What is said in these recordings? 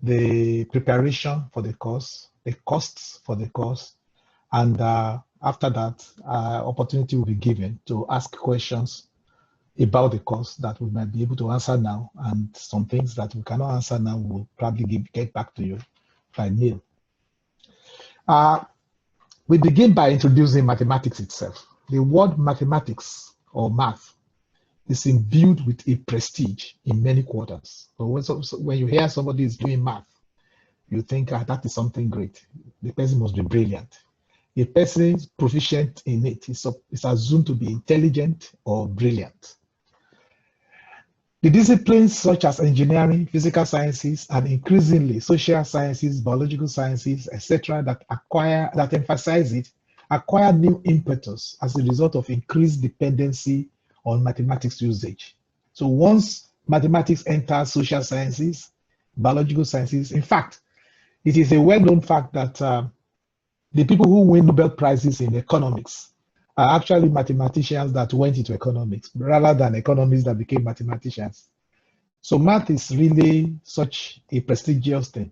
the preparation for the course, the costs for the course, and after that, opportunity will be given to ask questions about the course that we might be able to answer now, and some things that we cannot answer now will probably get back to you by mail. We begin by introducing mathematics itself. The word mathematics or math is imbued with a prestige in many quarters. So when you hear somebody is doing math, you think that is something great. The person must be brilliant. A person is proficient in it is assumed to be intelligent or brilliant. The disciplines such as engineering, physical sciences, and increasingly social sciences, biological sciences, etc., that emphasize it, acquire new impetus as a result of increased dependency on mathematics usage. So once mathematics enters social sciences, biological sciences, in fact, it is a well-known fact that the people who win Nobel Prizes in economics are actually mathematicians that went into economics rather than economists that became mathematicians. So math is really such a prestigious thing.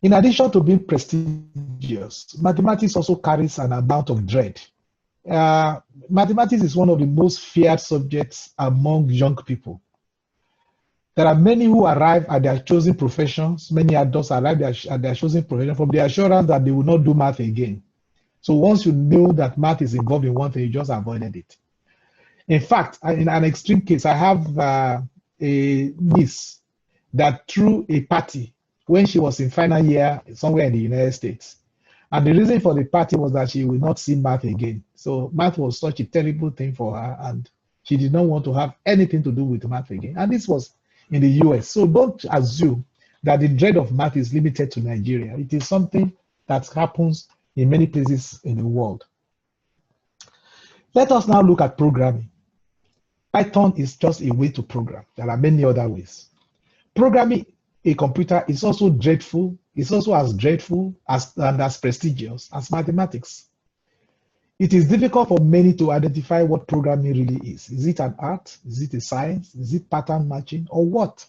In addition to being prestigious, mathematics also carries an amount of dread. Mathematics is one of the most feared subjects among young people. There are many who arrive at their chosen professions, many adults arrive at their chosen profession from the assurance that they will not do math again. So once you know that math is involved in one thing, you just avoided it. In fact, in an extreme case, I have a niece that threw a party when she was in final year somewhere in the United States. And the reason for the party was that she will not see math again. So math was such a terrible thing for her, and she did not want to have anything to do with math again. And this was in the US. So don't assume that the dread of math is limited to Nigeria. It is something that happens in many places in the world. Let us now look at programming. Python is just a way to program. There are many other ways. Programming a computer is also dreadful. It's also as dreadful and as prestigious as mathematics. It is difficult for many to identify what programming really is. Is it an art? Is it a science? Is it pattern matching, or what?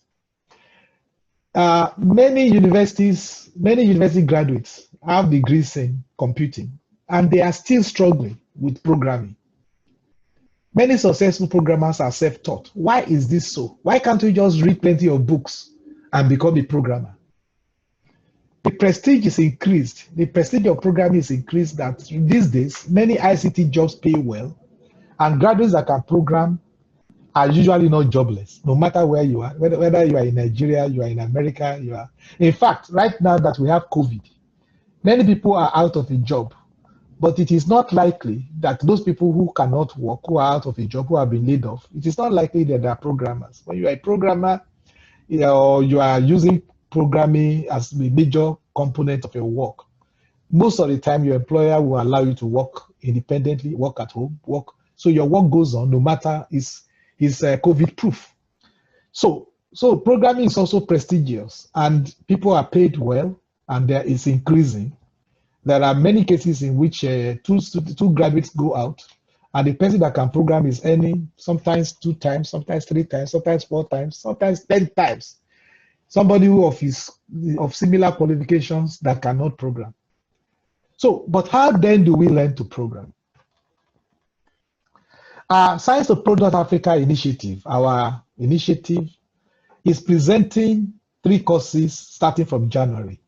Many university graduates have degrees in computing, and they are still struggling with programming. Many successful programmers are self-taught. Why is this so? Why can't we just read plenty of books and become a programmer? The prestige is increased. The prestige of programming is increased that these days, many ICT jobs pay well, and graduates that can program are usually not jobless, no matter where you are, whether you are in Nigeria, you are in America, you are. In fact, right now that we have COVID, many people are out of a job, but it is not likely that those people who cannot work, who are out of a job, who have been laid off, it is not likely that they are programmers. When you are a programmer, or you are using programming as the major component of your work, most of the time your employer will allow you to work independently, work at home, work. So your work goes on no matter is COVID proof. So programming is also prestigious, and people are paid well, and there is increasing. There are many cases in which two graduates go out, and the person that can program is earning sometimes 2 times, sometimes 3 times, sometimes 4 times, sometimes 10 times somebody who of similar qualifications that cannot program. So, but how then do we learn to program? Science to Product Africa initiative, our initiative, is presenting 3 courses starting from January.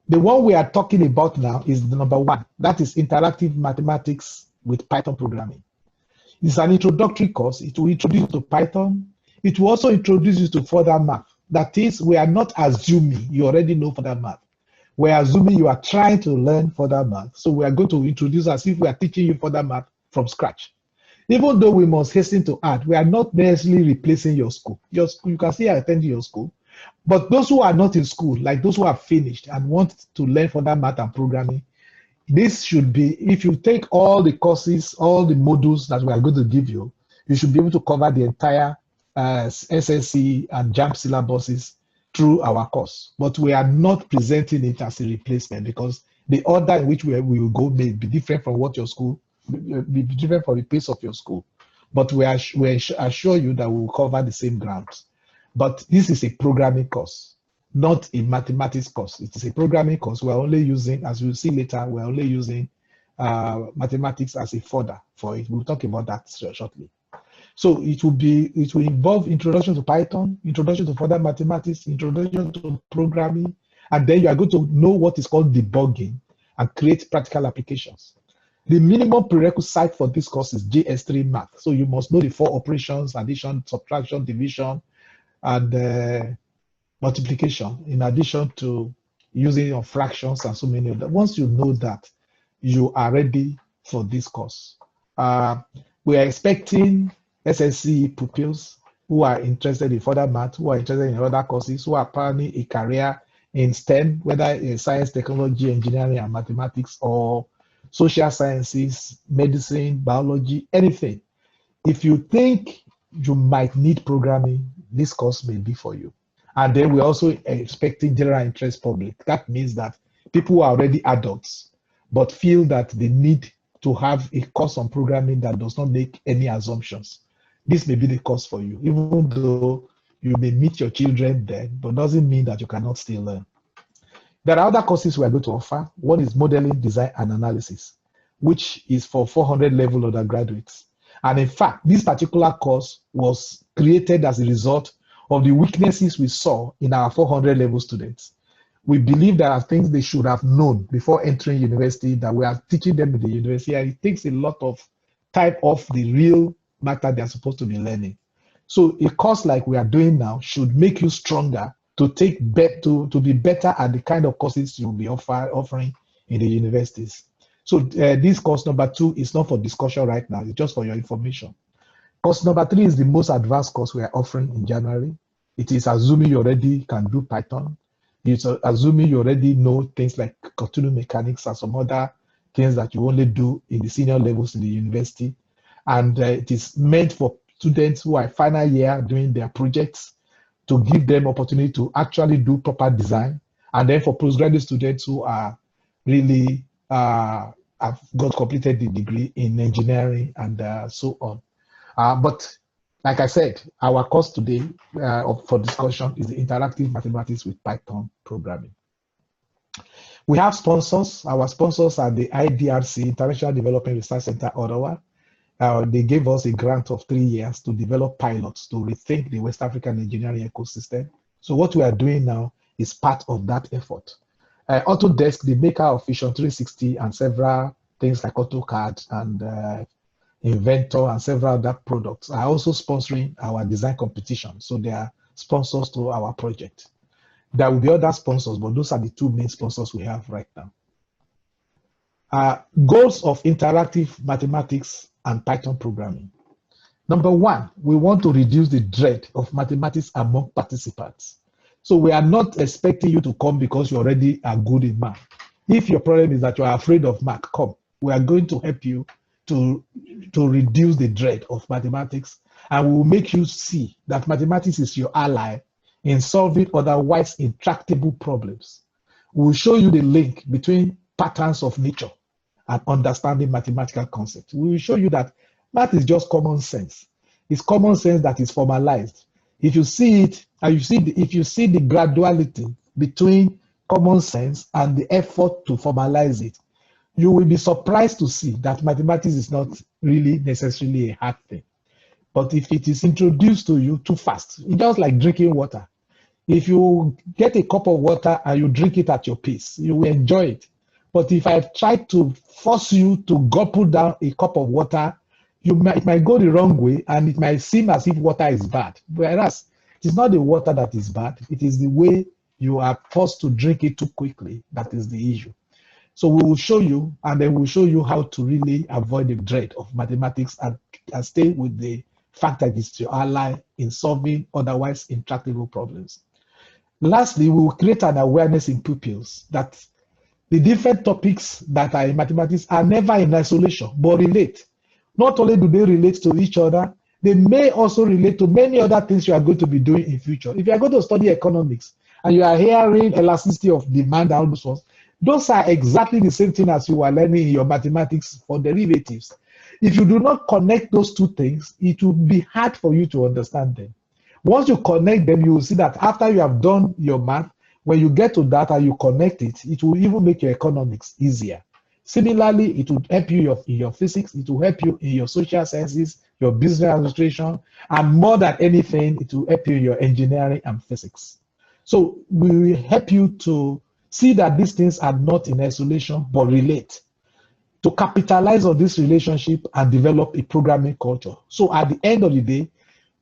The one we are talking about now is the number 1. That is interactive mathematics with Python programming. It's an introductory course. It will introduce you to Python. It will also introduce you to further math. That is, we are not assuming you already know further math. We are assuming you are trying to learn further math. So we are going to introduce as if we are teaching you further math from scratch. Even though we must hasten to add, we are not necessarily replacing your school. You can still attend your school. But those who are not in school, like those who have finished and want to learn further math and programming, this should be, if you take all the courses, all the modules that we are going to give you, you should be able to cover the entire SSC and JAMB syllabuses through our course. But we are not presenting it as a replacement, because the order in which we will go may be different from what your school, be different from the pace of your school. But we assure you that we will cover the same grounds. But this is a programming course. not a mathematics course. It is a programming course. We're only using, as we'll see later, we're only using mathematics as a fodder for it. We'll talk about that shortly. So it will involve introduction to Python, introduction to further mathematics, introduction to programming, and then you are going to know what is called debugging and create practical applications. The minimum prerequisite for this course is JS3 math. So you must know the 4 operations: addition, subtraction, division, and multiplication, in addition to using of fractions and so many of them. Once you know that, you are ready for this course. We are expecting SSC pupils who are interested in further math, who are interested in other courses, who are planning a career in STEM, whether in science, technology, engineering, and mathematics, or social sciences, medicine, biology, anything. If you think you might need programming, this course may be for you. And then we're also expecting general interest public. That means that people who are already adults, but feel that they need to have a course on programming that does not make any assumptions. This may be the course for you, even though you may meet your children then, but doesn't mean that you cannot still learn. There are other courses we are going to offer. One is modeling, design, and analysis, which is for 400 level undergraduates. And in fact, this particular course was created as a result of the weaknesses we saw in our 400 level students. We believe there are things they should have known before entering university that we are teaching them in the university, and it takes a lot of time off the real matter they are supposed to be learning. So a course like we are doing now should make you stronger to be better at the kind of courses you'll be offering in the universities. So this course number 2 is not for discussion right now, it's just for your information. Course number 3 is the most advanced course we are offering in January. It is assuming you already can do Python. It's assuming you already know things like continuum mechanics and some other things that you only do in the senior levels in the university. And it is meant for students who are final year doing their projects, to give them opportunity to actually do proper design. And then for postgraduate students who are really have got completed the degree in engineering and so on. But like I said, our course today for discussion is the interactive mathematics with Python programming. We have sponsors. Our sponsors are the IDRC, International Development Research Center, Ottawa. They gave us a grant of 3 years to develop pilots to rethink the West African engineering ecosystem. So what we are doing now is part of that effort. Autodesk, the maker of Vision 360 and several things like AutoCAD and Inventor and several other products, are also sponsoring our design competition. So they are sponsors to our project. There will be other sponsors, but those are the 2 main sponsors we have right now. Goals of interactive mathematics and Python programming. Number 1, we want to reduce the dread of mathematics among participants. So we are not expecting you to come because you already are good in math. If your problem is that you are afraid of math, come. We are going to help you to reduce the dread of mathematics, and we will make you see that mathematics is your ally in solving otherwise intractable problems. We will show you the link between patterns of nature and understanding mathematical concepts. We will show you that math is just common sense. It's common sense that is formalized. If you see it, and if you see the graduality between common sense and the effort to formalize it, you will be surprised to see that mathematics is not really necessarily a hard thing. But if it is introduced to you too fast, it's just like drinking water. If you get a cup of water and you drink it at your pace, you will enjoy it. But if I try to force you to gulp down a cup of water, it might go the wrong way, and it might seem as if water is bad. Whereas it is not the water that is bad, it is the way you are forced to drink it too quickly that is the issue. So we will show you, and then we'll show you how to really avoid the dread of mathematics and stay with the fact that it's your ally in solving otherwise intractable problems. Lastly, we will create an awareness in pupils that the different topics that are in mathematics are never in isolation, but relate. Not only do they relate to each other, they may also relate to many other things you are going to be doing in future. If you are going to study economics and you are hearing elasticity of demand and all those ones, those are exactly the same thing as you are learning in your mathematics for derivatives. If you do not connect those 2 things, it will be hard for you to understand them. Once you connect them, you will see that after you have done your math When you get to that and you connect it, it will even make your economics easier. Similarly, it will help you in your physics, it will help you in your social sciences, your business administration, and more than anything, it will help you in your engineering and physics. So we will help you to see that these things are not in isolation, but relate, to capitalize on this relationship and develop a programming culture. So at the end of the day,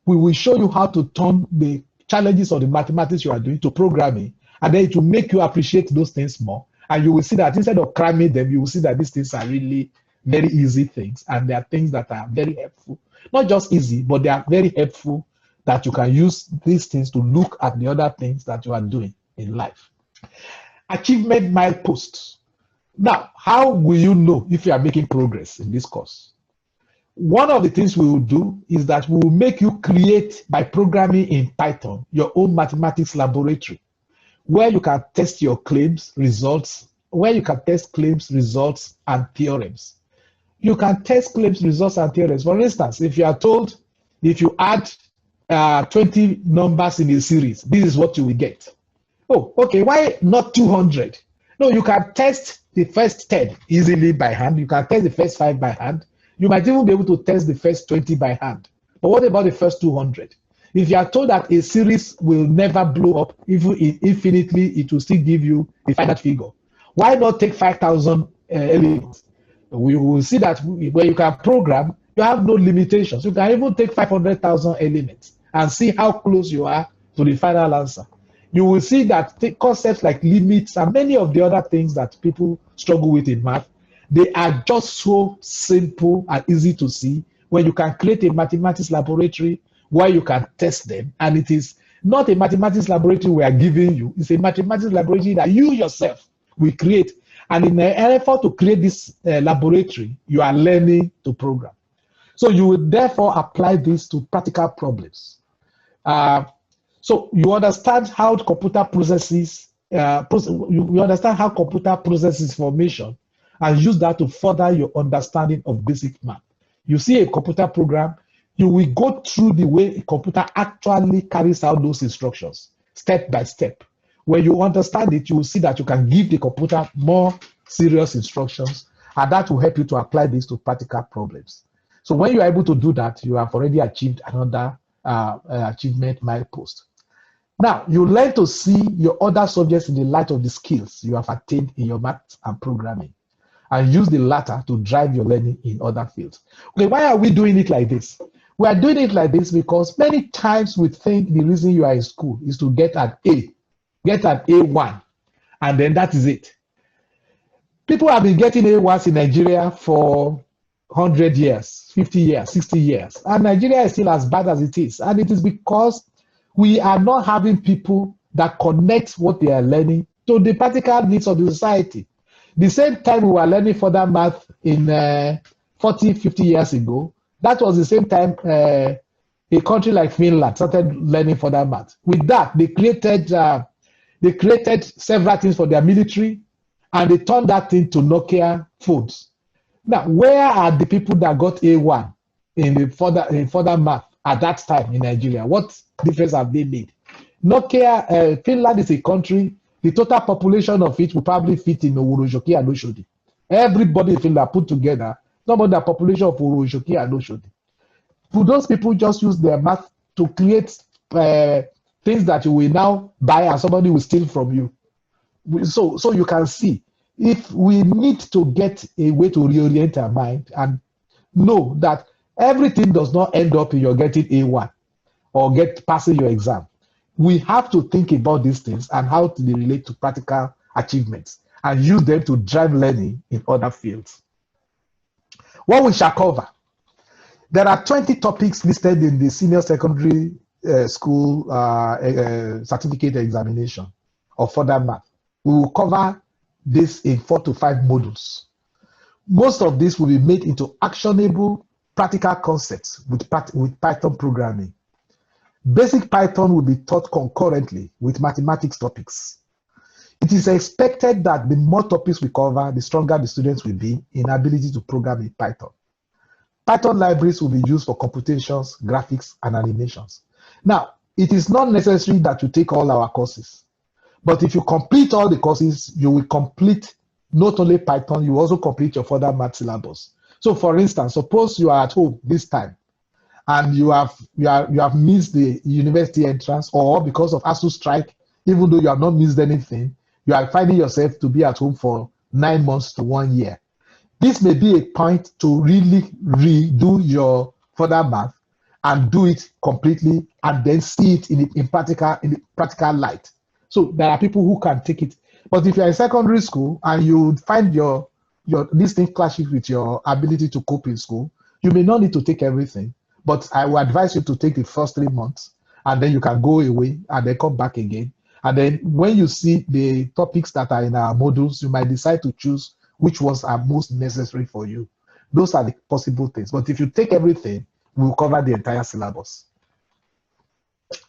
we will show you how to turn the challenges of the mathematics you are doing to programming, and then it will make you appreciate those things more. And you will see that instead of cramming them, you will see that these things are really very easy things, and they are things that are very helpful. Not just easy, but they are very helpful, that you can use these things to look at the other things that you are doing in life. Achievement mileposts. Now, how will you know if you are making progress in this course? One of the things we will do is that we will make you create, by programming in Python, your own mathematics laboratory, where you can test your claims, results, where you can test claims, results, and theorems. You can test claims, results, and theorems. For instance, if you are told, if you add 20 numbers in a series, this is what you will get. Oh, okay, why not 200? No, you can test the first 10 easily by hand. You can test the first 5 by hand. You might even be able to test the first 20 by hand. But what about the first 200? If you are told that a series will never blow up, even infinitely, it will still give you a finite figure. Why not take 5,000 elements? We will see that where you can program, you have no limitations. You can even take 500,000 elements and see how close you are to the final answer. You will see that concepts like limits and many of the other things that people struggle with in math, they are just so simple and easy to see, when you can create a mathematics laboratory where you can test them. And it is not a mathematics laboratory we are giving you, it's a mathematics laboratory that you yourself will create. And in an effort to create this laboratory, you are learning to program. So you will therefore apply this to practical problems. So you understand how computer processes, you understand how computer processes information, and use that to further your understanding of basic math. You see a computer program, you will go through the way a computer actually carries out those instructions, step by step. When you understand it, you will see that you can give the computer more serious instructions, and that will help you to apply this to practical problems. So when you are able to do that, you have already achieved another achievement milepost. Now, you learn to see your other subjects in the light of the skills you have attained in your math and programming, and use the latter to drive your learning in other fields. Okay, why are we doing it like this? We are doing it like this because many times we think the reason you are in school is to get an A, get an A1, and then that is it. People have been getting A1s in Nigeria for 100 years, 50 years, 60 years, and Nigeria is still as bad as it is. And it is because we are not having people that connect what they are learning to the practical needs of the society. The same time we were learning further math in 40, 50 years ago, that was the same time a country like Finland started learning further math. With that, they created several things for their military, and they turned that into Nokia phones. Now, where are the people that got A1 in further math at that time in Nigeria? What difference have they made? Nokia, Finland is a country, the total population of it will probably fit in Urushoki and Oshodi. Everybody in Finland put together, not about the population of Urushoki and Oshodi. Would those people just use their math to create things that you will now buy and somebody will steal from you? So you can see, if we need to get a way to reorient our mind and know that everything does not end up in your getting A1 or passing your exam, we have to think about these things and how they relate to practical achievements and use them to drive learning in other fields. What we shall cover. There are 20 topics listed in the senior secondary school certificate examination of further math. We will cover this in 4 to 5 modules. Most of this will be made into actionable practical concepts with Python programming. Basic Python will be taught concurrently with mathematics topics. It is expected that the more topics we cover, the stronger the students will be in ability to program in Python. Python libraries will be used for computations, graphics, and animations. Now, it is not necessary that you take all our courses, But if you complete all the courses, you will complete not only Python, you also complete your further math syllabus. So for instance, suppose you are at home this time and you have missed the university entrance, or because of ASU strike, even though you have not missed anything, you are finding yourself to be at home for 9 months to 1 year. This may be a point to really redo your further math and do it completely and then see it in practical light. So there are people who can take it. But if you're in secondary school and you find your this thing clashes with your ability to cope in school, you may not need to take everything. But I will advise you to take the first 3 months, and then you can go away and then come back again. And then when you see the topics that are in our modules, you might decide to choose which ones are most necessary for you. Those are the possible things. But if you take everything, we'll cover the entire syllabus.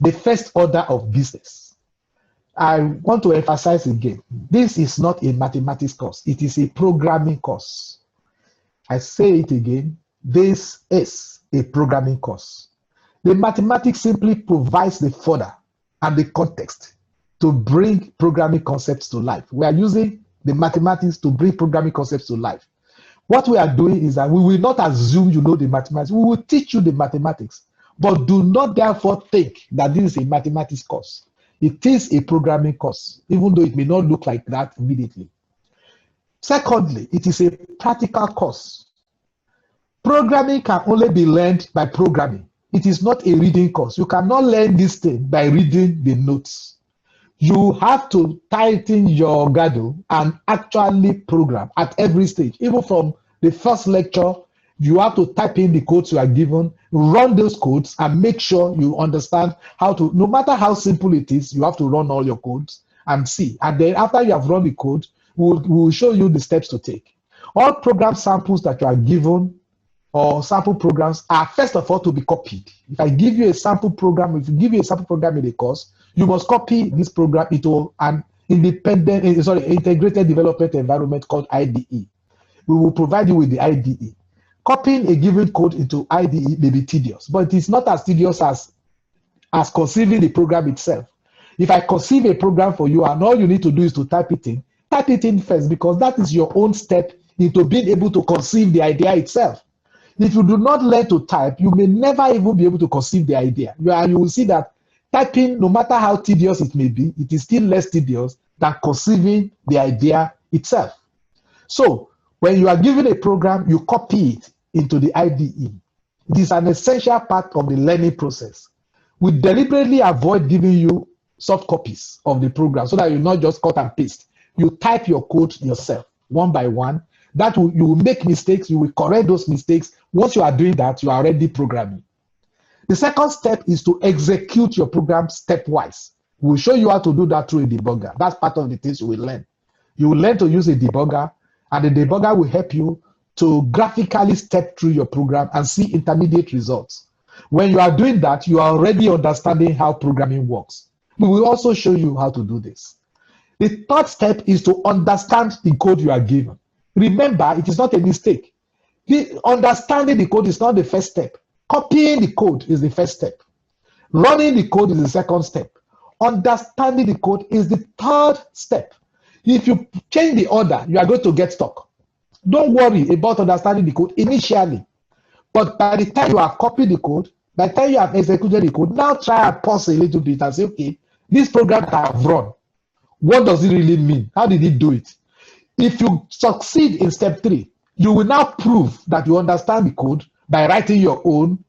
The first order of business. I want to emphasize again, this is not a mathematics course. It is a programming course. I say it again, this is a programming course. The mathematics simply provides the fodder and the context to bring programming concepts to life. We are using the mathematics to bring programming concepts to life. What we are doing is that we will not assume you know the mathematics. We will teach you the mathematics, but do not therefore think that this is a mathematics course. It is a programming course, even though it may not look like that immediately. Secondly, it is a practical course. Programming can only be learned by programming. It is not a reading course. You cannot learn this thing by reading the notes. You have to tighten your girdle and actually program at every stage. Even from the first lecture, you have to type in the codes you are given, run those codes, and make sure you understand how to, no matter how simple it is, you have to run all your codes and see. And then after you have run the code, we'll show you the steps to take. All program samples that you are given or sample programs are first of all to be copied. If I give you a sample program, if you give you a sample program in the course, you must copy this program into an integrated development environment called IDE. We will provide you with the IDE. Copying a given code into IDE may be tedious, but it is not as tedious as conceiving the program itself. If I conceive a program for you and all you need to do is to type it in first, because that is your own step into being able to conceive the idea itself. If you do not learn to type, you may never even be able to conceive the idea. You will see that typing, no matter how tedious it may be, it is still less tedious than conceiving the idea itself. So when you are given a program, you copy it into the IDE. It is an essential part of the learning process. We deliberately avoid giving you soft copies of the program so that you not just cut and paste. You type your code yourself, one by one. You will make mistakes, you will correct those mistakes. Once you are doing that, you are already programming. The second step is to execute your program stepwise. We'll show you how to do that through a debugger. That's part of the things you will learn. You will learn to use a debugger, and the debugger will help you to graphically step through your program and see intermediate results. When you are doing that, you are already understanding how programming works. We will also show you how to do this. The third step is to understand the code you are given. Remember, it is not a mistake. Understanding the code is not the first step. Copying the code is the first step. Running the code is the second step. Understanding the code is the third step. If you change the order, you are going to get stuck. Don't worry about understanding the code initially. But by the time you have copied the code, by the time you have executed the code, now try and pause a little bit and say, okay, this program that I have run, what does it really mean? How did it do it? If you succeed in step 3, you will now prove that you understand the code by writing your own,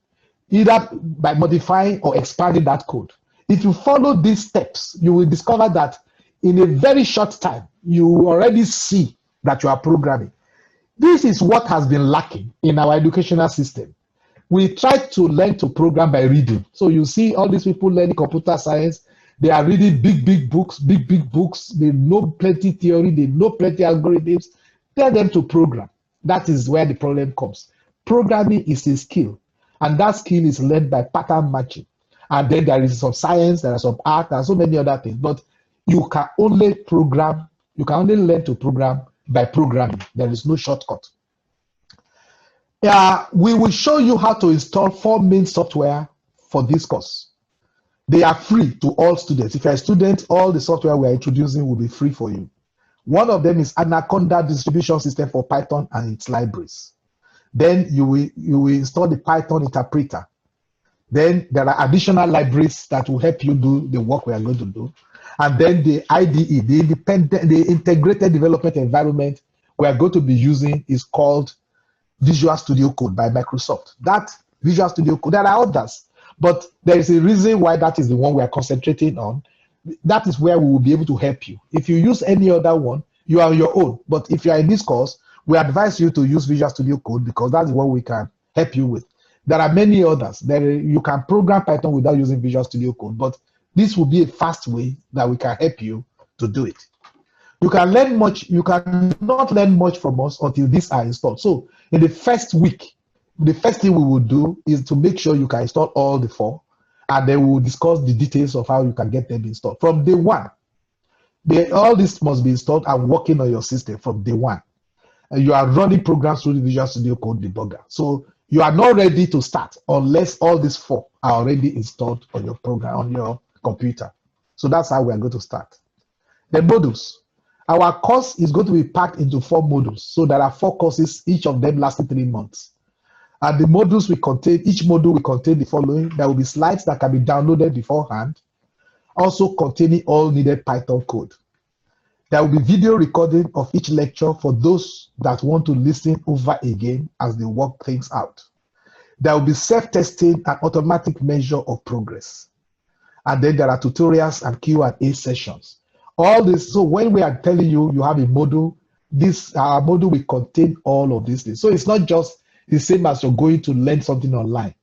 either by modifying or expanding that code. If you follow these steps, you will discover that in a very short time, you already see that you are programming. This is what has been lacking in our educational system. We try to learn to program by reading. So you see all these people learning computer science, they are reading big books. They know plenty theory, they know plenty algorithms. Tell them to program. That is where the problem comes. Programming is a skill, and that skill is learned by pattern matching. And then there is some science, there are some art, and so many other things. But you can only program, you can only learn to program by programming. There is no shortcut. We will show you how to install 4 main software for this course. They are free to all students. If you're a student, all the software we are introducing will be free for you. One of them is Anaconda distribution system for Python and its libraries. Then you will install the Python interpreter. Then there are additional libraries that will help you do the work we are going to do. And then the IDE, the integrated development environment we are going to be using is called Visual Studio Code by Microsoft. That Visual Studio Code, there are others, but there is a reason why that is the one we are concentrating on. That is where we will be able to help you. If you use any other one, you are on your own. But if you are in this course, we advise you to use Visual Studio Code because that's what we can help you with. There are many others. You can program Python without using Visual Studio Code, but this will be a fast way that we can help you to do it. You can learn much. You cannot learn much from us until these are installed. So in the first week, the first thing we will do is to make sure you can install all the 4, and then we will discuss the details of how you can get them installed. From day 1, all this must be installed and working on your system from day 1. And you are running programs through the Visual Studio Code debugger. So you are not ready to start unless all these 4 are already installed on your program, on your computer. So that's how we are going to start. The modules. Our course is going to be packed into 4 modules. So there are 4 courses, each of them lasting 3 months. And the modules will contain, each module will contain the following. There will be slides that can be downloaded beforehand, also containing all needed Python code. There will be video recording of each lecture for those that want to listen over again as they work things out. There will be self-testing and automatic measure of progress. And then there are tutorials and Q&A sessions. All this, so when we are telling you you have a module, our module will contain all of these things. So it's not just the same as you're going to learn something online.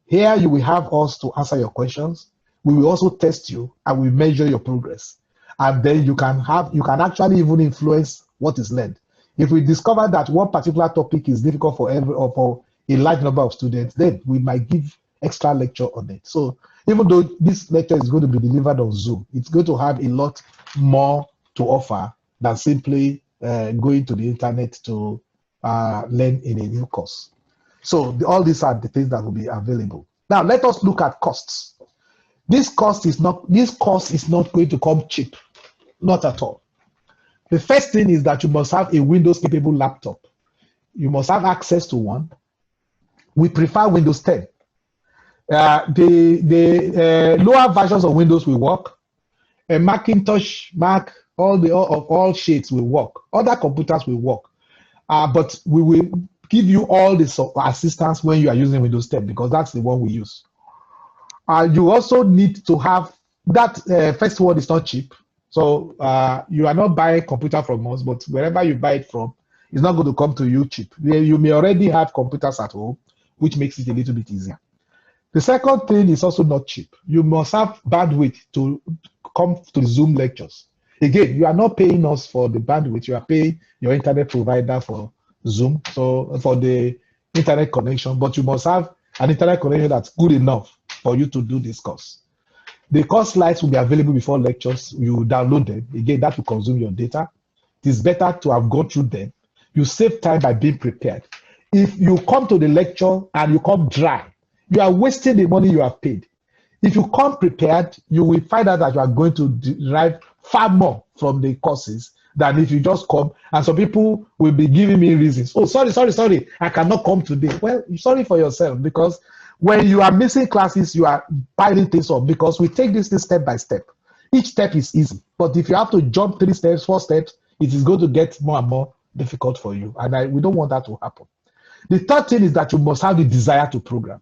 Here you will have us to answer your questions. We will also test you and we measure your progress. And then you can actually even influence what is learned. If we discover that one particular topic is difficult for a large number of students, then we might give extra lecture on it. So even though this lecture is going to be delivered on Zoom, it's going to have a lot more to offer than simply going to the internet to learn in a new course. So all these are the things that will be available. Now let us look at costs. This cost is not going to come cheap, not at all. The first thing is that you must have a Windows capable laptop. You must have access to one. We prefer Windows 10. The lower versions of Windows will work. A Macintosh, Mac, all shades will work. Other computers will work. But we will give you all the assistance when you are using Windows 10 because that's the one we use. You also need to have that first one is not cheap. So you are not buying a computer from us, but wherever you buy it from, it's not going to come to you cheap. You may already have computers at home, which makes it a little bit easier. The second thing is also not cheap. You must have bandwidth to come to the Zoom lectures. Again, you are not paying us for the bandwidth. You are paying your internet provider for Zoom, so for the internet connection, but you must have an internet connection that's good enough for you to do this course. The course slides will be available before lectures. You download them. Again, that will consume your data. It is better to have gone through them. You save time by being prepared. If you come to the lecture and you come dry, you are wasting the money you have paid. If you come prepared, you will find out that you are going to derive far more from the courses than if you just come. And some people will be giving me reasons. Oh, sorry, I cannot come today. Well, sorry for yourself, because when you are missing classes, you are piling things up, because we take this step by step. Each step is easy. But if you have to jump 3 steps, 4 steps, it is going to get more and more difficult for you. And we don't want that to happen. The third thing is that you must have the desire to program.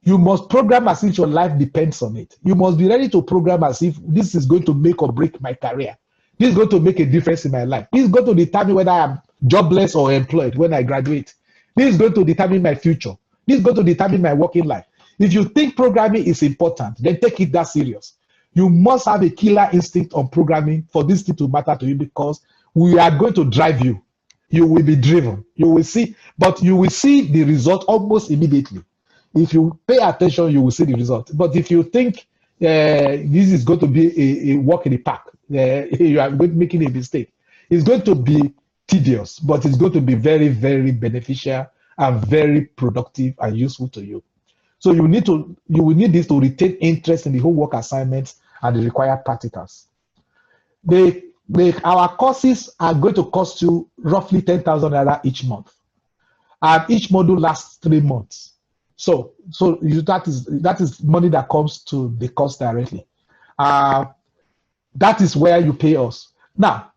You must program as if your life depends on it. You must be ready to program as if this is going to make or break my career. This is going to make a difference in my life. This is going to determine whether I am jobless or employed when I graduate. This is going to determine my future. This is going to determine my working life. If you think programming is important, then take it that serious. You must have a killer instinct on programming for this thing to matter to you, because we are going to drive you. You will be driven. You will see, but you will see the result almost immediately. If you pay attention, you will see the result. But if you think this is going to be a walk in the park, you are making a mistake. It's going to be tedious, but it's going to be very, very beneficial and very productive and useful to you. So you will need this to retain interest in the homework assignments and the required practicals. Our courses are going to cost you roughly 10,000 naira each month, and each module lasts 3 months. So that is money that comes to the course directly. That is where you pay us. Now,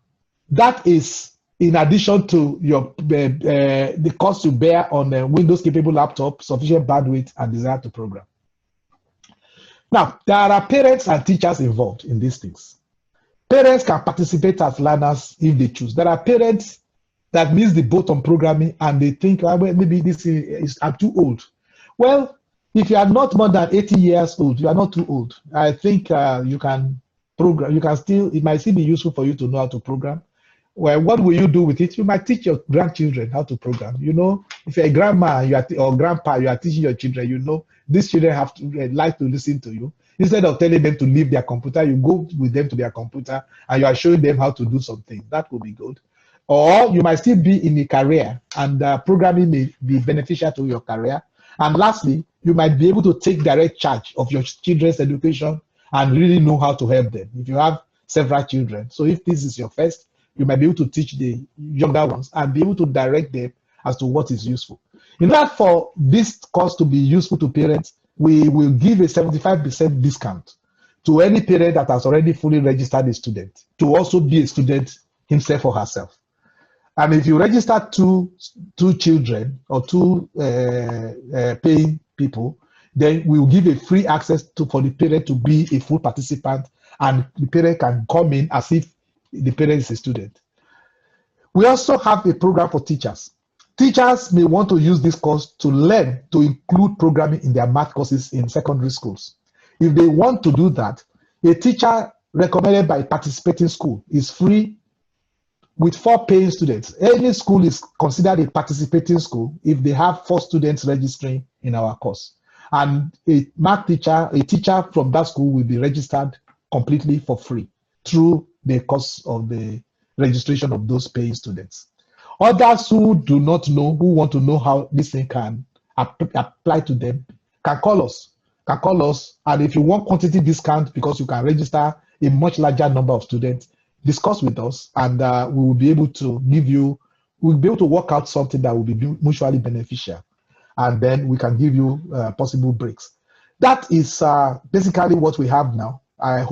that is in addition to your the cost you bear on a Windows capable laptop, sufficient bandwidth, and desire to program. Now, there are parents and teachers involved in these things. Parents can participate as learners if they choose. There are parents that miss the boat on programming and they think, well, maybe this is I'm too old. Well, if you are not more than 80 years old, you are not too old. I think you can program. You can still, it might still be useful for you to know how to program. Well, what will you do with it? You might teach your grandchildren how to program. You know, if you're a grandma or grandpa, you are teaching your children, you know, these children have to like to listen to you. Instead of telling them to leave their computer, you go with them to their computer and you are showing them how to do something. That would be good. Or you might still be in a career and programming may be beneficial to your career. And lastly, you might be able to take direct charge of your children's education and really know how to help them if you have several children. So if this is your first, you might be able to teach the younger ones and be able to direct them as to what is useful. In order for this course to be useful to parents, we will give a 75% discount to any parent that has already fully registered a student to also be a student himself or herself. And if you register two children or two paying people, then we will give a free access for the parent to be a full participant, and the parent can come in as if the parent is a student. We also have a program for teachers. Teachers may want to use this course to learn to include programming in their math courses in secondary schools. If they want to do that, a teacher recommended by a participating school is free with 4 paying students. Any school is considered a participating school if they have 4 students registering in our course. And a math teacher, a teacher from that school will be registered completely for free through the course of the registration of those paying students. Others who do not know, who want to know how this thing can apply to them, can call us. And if you want quantity discount because you can register a much larger number of students, discuss with us, and we will be able to give you, we'll be able to work out something that will be mutually beneficial, and then we can give you possible breaks. That is basically what we have now. I hope